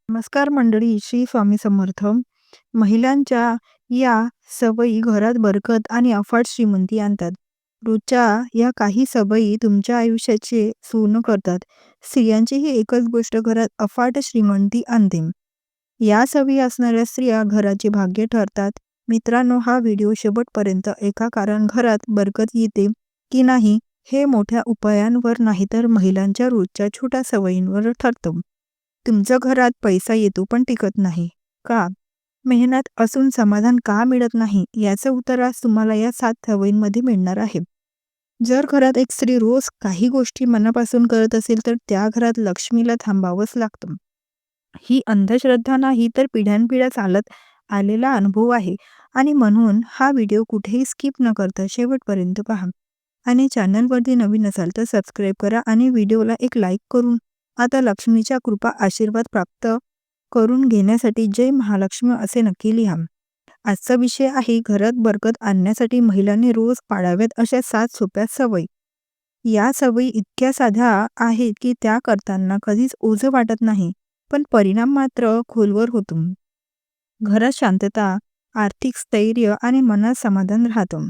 नमस्कार मंडळी, श्री स्वामी समर्थ. महिलांच्या या सवयी घरात बरकत आणि अफाट श्रीमंती आणतात. रोजच्या या काही सवयी तुमच्या आयुष्याचे सोनं करतात. स्त्रियांची ही एकच गोष्ट घरात अफाट श्रीमंती आणते. या सवयी असणाऱ्या स्त्रिया घराचे भाग्य ठरतात. मित्रांनो, हा व्हिडिओ शेवटपर्यंत ऐका, कारण घरात बरकत येते की नाही हे मोठ्या उपायांवर नाही तर महिलांच्या रोजच्या छोट्या सवयींवर ठरतं. तुमच्या घरात पैसा येतो पण टिकत नाही का? मेहनत असून समाधान का मिळत नाही? याचं उत्तर आज तुम्हाला या 7 सवयींमध्ये मिळणार आहे. जर घरात एक स्त्री रोज काही गोष्टी मनापासून करत असेल तर त्या घरात लक्ष्मीला थांबावंच लागतं. ही अंधश्रद्धा नाही तर पिढ्यानपिढ्या चालत आलेला अनुभव आहे. आणि म्हणून हा व्हिडिओ कुठेही स्किप न करता शेवटपर्यंत पहा. आणि चॅनलवरती नवीन असाल तर सबस्क्राईब करा आणि व्हिडिओला एक लाईक करून आता लक्ष्मीच्या कृपा आशीर्वाद प्राप्त करून घेण्यासाठी जय महालक्ष्मी असे नक्की लिहा. आजचा विषय आहे घरात बरकत आणण्यासाठी महिलांनी रोज पाळाव्यात अशा 7 सोप्या सवयी. या सवयी इतक्या साध्या आहेत की त्या करताना कधीच ओझं वाटत नाही, पण परिणाम मात्र खोलवर होतो. घरात शांतता, आर्थिक स्थैर्य आणि मनात समाधान राहतं.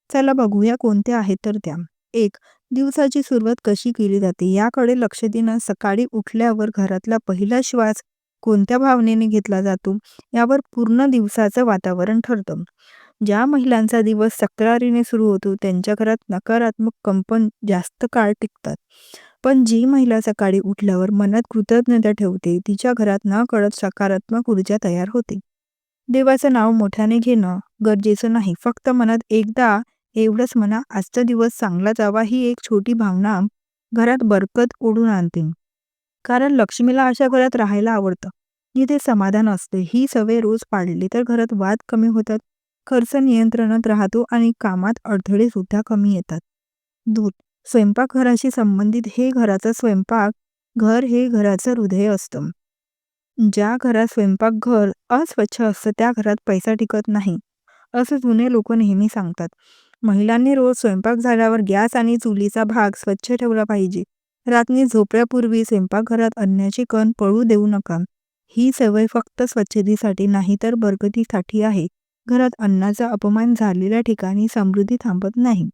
चला बघूया कोणत्या आहेत तर त्या. 1. दिवसाची सुरुवात कशी केली जाते याकडे लक्ष देणं. सकाळी उठल्यावर घरातला पहिला श्वास कोणत्या भावनेने घेतला जातो यावर पूर्ण दिवसाचं वातावरण ठरतं. ज्या महिलांचा दिवस तक्रारीने सुरू होतो त्यांच्या घरात नकारात्मक कंपन जास्त काळ टिकतात. पण जी महिला सकाळी उठल्यावर मनात कृतज्ञता ठेवते तिच्या घरात नकळत सकारात्मक ऊर्जा तयार होते. देवाचं नाव मोठ्याने घेणं गरजेचं नाही, फक्त मनात एकदा एवढंच म्हणा, आजचा दिवस चांगला जावा. ही एक छोटी भावना घरात बरकत ओढून आणते. कारण लक्ष्मीला अशा घरात राहायला आवडतं जिथे समाधान असते. ही सवय रोज पाळली तर घरात वाद कमी होतात, खर्च नियंत्रणात राहतो आणि कामात अडथळे सुद्धा कमी येतात. 2. स्वयंपाकघराशी संबंधित. हे घराचं स्वयंपाक घर हे घराचं हृदय असतं. ज्या घरात स्वयंपाकघर अस्वच्छ असतं त्या घरात पैसा टिकत नाही, असं जुने लोक नेहमी सांगतात. महिलांनी रोज स्वयंपाक झाल्यावर गॅस आणि चुलीचा भाग स्वच्छ ठेवला पाहिजे. रात्री झोपण्यापूर्वी स्वयंपाकघरात अन्नाची कण पडू देऊ नका. ही सवय फक्त स्वच्छतेसाठी नाही तर बरकतीसाठी आहे. घरात अन्नाचा अपमान झालेल्या ठिकाणी समृद्धी थांबत नाही.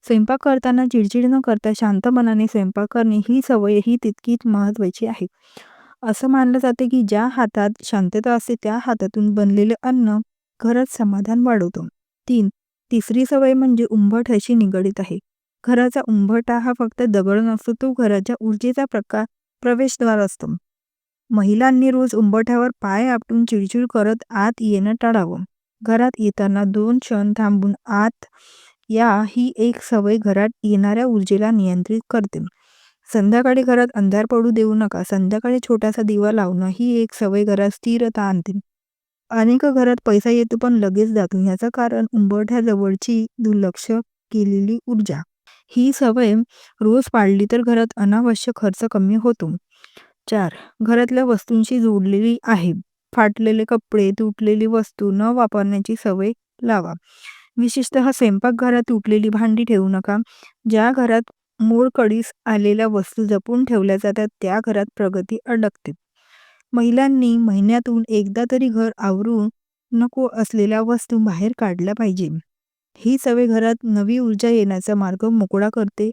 स्वयंपाक करताना चिडचिड न करता शांत मनाने स्वयंपाक करणे ही सवय ही तितकीच महत्वाची आहे. असं मानलं जाते की ज्या हातात शांतता असते त्या हातातून बनलेले अन्न घरात समाधान वाढवतो. 3. तिसरी सवय म्हणजे उंबरठ्याशी निगडीत आहे. घराचा उंबरठा हा फक्त दगड नसतो, तो घराच्या ऊर्जेचा प्रवेशद्वार असतो. महिलांनी रोज उंबरठ्यावर पाय आपटून चिडचिड करत आत येणं टाळावं. घरात येताना 2 क्षण थांबून आत या ही एक सवय घरात येणाऱ्या ऊर्जेला नियंत्रित करते. संध्याकाळी घरात अंधार पडू देऊ नका. संध्याकाळी छोटासा दिवा लावणं ही एक सवय घरात स्थिरता आणते. अनेक घरात पैसा येतो पण लगेच जातो. याचं कारण उंबरठ्याजवळची दुर्लक्ष केलेली ऊर्जा. ही सवय रोज पाळली तर घरात अनावश्यक खर्च कमी होतो. 4. घरातल्या वस्तूंशी जोडलेली आहे. फाटलेले कपडे, तुटलेली वस्तू न वापरण्याची सवय लावा. विशेषतः स्वयंपाकघरात तुटलेली भांडी ठेवू नका. ज्या घरात मोडकळीस आलेल्या वस्तू जपून ठेवल्या जातात त्या घरात प्रगती अडकते. महिलांनी महिन्यातून एकदा तरी घर आवरून नको असलेल्या वस्तू बाहेर काढल्या पाहिजे. ही सवय घरात नवी ऊर्जा येण्याचा मार्ग मोकळा करते.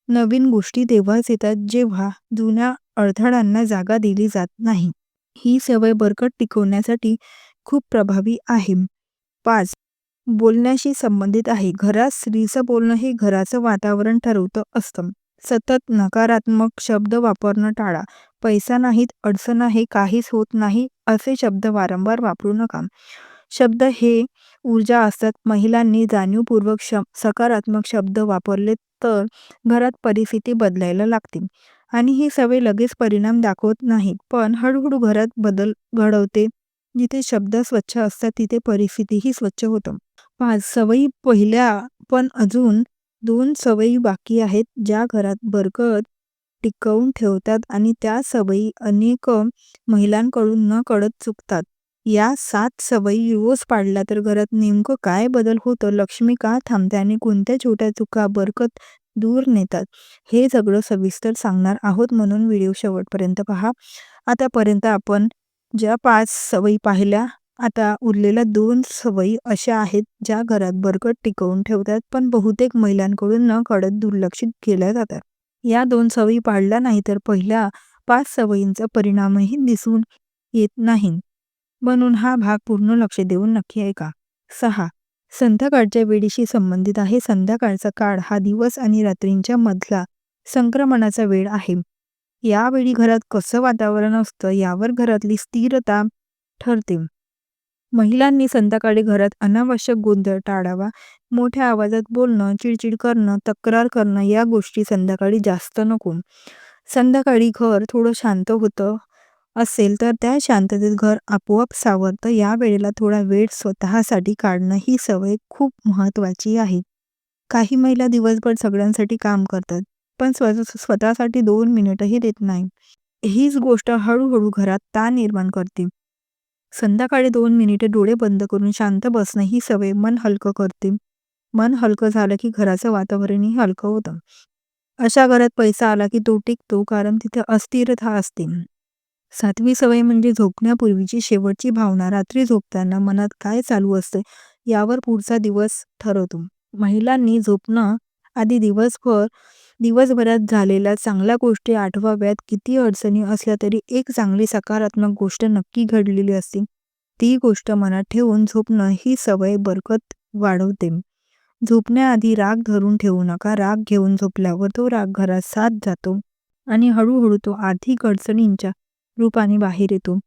नवीन गोष्टी तेव्हाच येतात जेव्हा जुन्या अडथळ्यांना जागा दिली जात नाही. ही सवय बरकत टिकवण्यासाठी खूप प्रभावी आहे. 5. बोलण्याशी संबंधित आहे. घरात स्त्रीचं बोलणं हे घराचं वातावरण ठरवतं असतं. सतत नकारात्मक शब्द वापरणं टाळा. पैसा नाहीत, अडचण आहे, काहीच होत नाही असे शब्द वारंवार वापरू नका. शब्द हे ऊर्जा असतात. महिलांनी जाणीवपूर्वक सकारात्मक शब्द वापरले तर घरात परिस्थिती बदलायला लागते. आणि ही सवय लगेच परिणाम दाखवत नाही, पण हळूहळू घरात बदल घडवते. जिथे शब्द स्वच्छ असतात तिथे परिस्थितीही स्वच्छ होतं. 5 सवयी पहिल्या, पण अजून 2 सवयी बाकी आहेत ज्या घरात बरकत टिकवून ठेवतात आणि त्या सवयी अनेक महिलांकडून नकळत चुकतात. या 7 सवयी रोज पाळल्या तर घरात नेमकं काय बदल होतं, लक्ष्मी का थांबते आणि कोणत्या छोट्या चुका बरकत दूर नेतात, हे सगळं सविस्तर सांगणार आहोत, म्हणून व्हिडिओ शेवटपर्यंत पहा. आतापर्यंत आपण ज्या 5 सवयी पाहिल्या, आता उरलेल्या 2 सवयी अशा आहेत, ज्या घरात बरकत टिकवून ठेवतात, पण बहुतेक महिलांकडून नकळत दुर्लक्षित केल्या जातात. या 2 सवयी पाळल्या नाही तर पहिल्या 5 सवयींचा परिणामही दिसून येत नाही. म्हणून हा भाग पूर्ण लक्ष देऊन नक्की ऐका. 6. संध्याकाळच्या वेळेशी संबंधित आहे. संध्याकाळचा काळ हा दिवस आणि रात्रींच्या मधला संक्रमणाचा वेळ आहे. यावेळी घरात कसं वातावरण असतं यावर घरातली स्थिरता ठरते. महिलांनी संध्याकाळी घरात अनावश्यक गोंधळ टाळावा. मोठ्या आवाजात बोलणं, चिडचिड करणं, तक्रार करणं या गोष्टी संध्याकाळी जास्त नको. संध्याकाळी घर थोडं शांत होतं असेल तर त्या शांततेत घर आपोआप सावरतं. या वेळेला थोडा वेळ स्वतःसाठी काढणं ही सवय खूप महत्त्वाची आहे. काही महिला दिवसभर सगळ्यांसाठी काम करतात, पण स्वतःसाठी 2 मिनिटंही देत नाही. हीच गोष्ट हळूहळू घरात ताण निर्माण करते. संध्याकाळी 2 मिनिटे डोळे बंद करून शांत बसणं ही सवय मन हलकं करते. मन हलकं झालं की घराचं वातावरणही हलकं होतं. अशा घरात पैसा आला की तो टिकतो, कारण तिथे अस्थिरता असते. 7वी सवय म्हणजे झोपण्यापूर्वीची शेवटची भावना. रात्री झोपताना मनात काय चालू असतं यावर पुढचा दिवस ठरवतो. महिलांनी झोपणं आधी दिवसभरात झालेल्या चांगल्या गोष्टी आठवाव्यात. किती अडचणी असल्या तरी एक चांगली सकारात्मक गोष्ट नक्की घडलेली असते. ती गोष्ट मनात ठेवून झोपणं ही सवय बरकत वाढवते. झोपण्याआधी राग धरून ठेवू नका. राग घेऊन झोपल्यावर तो राग घरात साथ जातो आणि हळूहळू तो आर्थिक अडचणींच्या रूपाने बाहेर येतो.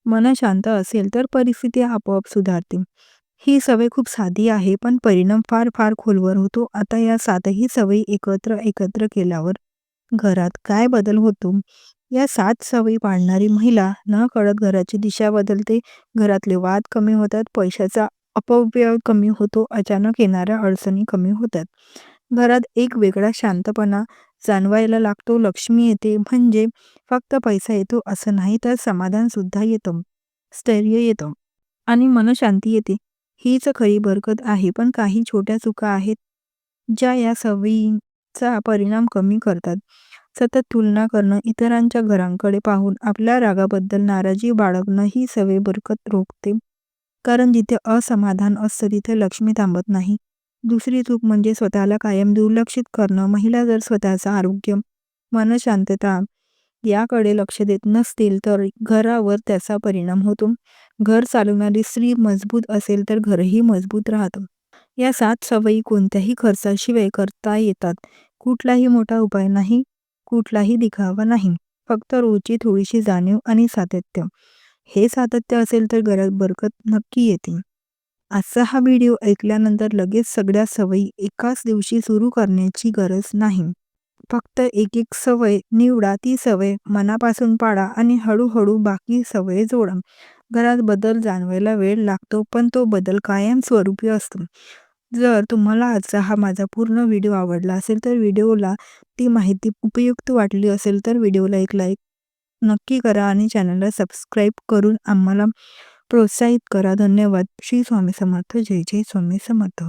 मन शांत असेल तर परिस्थिती आपोआप सुधारते. ही सवय खूप साधी आहे, पण परिणाम फार फार खोलवर होतो. आता या 7ही सवयी एकत्र केल्यावर घरात काय बदल होतो? या 7 सवयी पाळणारी महिला नकळत घराची दिशा बदलते. घरातले वाद कमी होतात, पैशाचा अपव्यय कमी होतो, अचानक येणाऱ्या अडचणी कमी होतात. घरात एक वेगळा शांतपणा जाणवायला लागतो. लक्ष्मी येते म्हणजे फक्त पैसा येतो असं नाही, तर समाधान सुद्धा येतं, स्थैर्य येतं आणि मनशांती येते. हीच खरी बरकत आहे. पण काही छोट्या चुका आहेत ज्या या सवयींचा परिणाम कमी करतात. सतत तुलना करणं, इतरांच्या घरांकडे पाहून आपल्या रागाबद्दल नाराजी बाळगणं ही सवय बरकत रोखते. कारण जिथे असमाधान असतं तिथे लक्ष्मी थांबत नाही. दुसरी चूक म्हणजे स्वतःला कायम दुर्लक्षित करणं. महिला जर स्वतःचं आरोग्य, मनशांतता याकडे लक्ष देत नसतील तर घरावर त्याचा परिणाम होतो. घर चालवणारी स्त्री मजबूत असेल तर घरही मजबूत राहतं. या 7 सवयी कोणत्याही खर्चाशिवाय करता येतात. कुठलाही मोठा उपाय नाही, कुठलाही दिखावा नाही. फक्त रोजची थोडीशी जाणीव आणि सातत्य. हे सातत्य असेल तर घरात बरकत नक्की येते. आजचा हा व्हिडिओ ऐकल्यानंतर लगेच सगळ्या सवयी एकाच दिवशी सुरू करण्याची गरज नाही. फक्त एक सवय निवडा, ती सवय मनापासून पाळा आणि हळूहळू बाकी सवयी जोडा. घरात बदल जाणवायला वेळ लागतो, पण तो बदल कायमस्वरूपी असतो. जर तुम्हाला आजचा हा माझा पूर्ण व्हिडिओ आवडला असेल तर व्हिडिओला ती माहिती उपयुक्त वाटली असेल तर व्हिडिओला एक लाईक नक्की करा आणि चॅनलला सबस्क्राईब करून आम्हाला प्रोत्साहित करा. धन्यवाद. श्री स्वामी समर्थ. जय जय स्वामी समर्थ.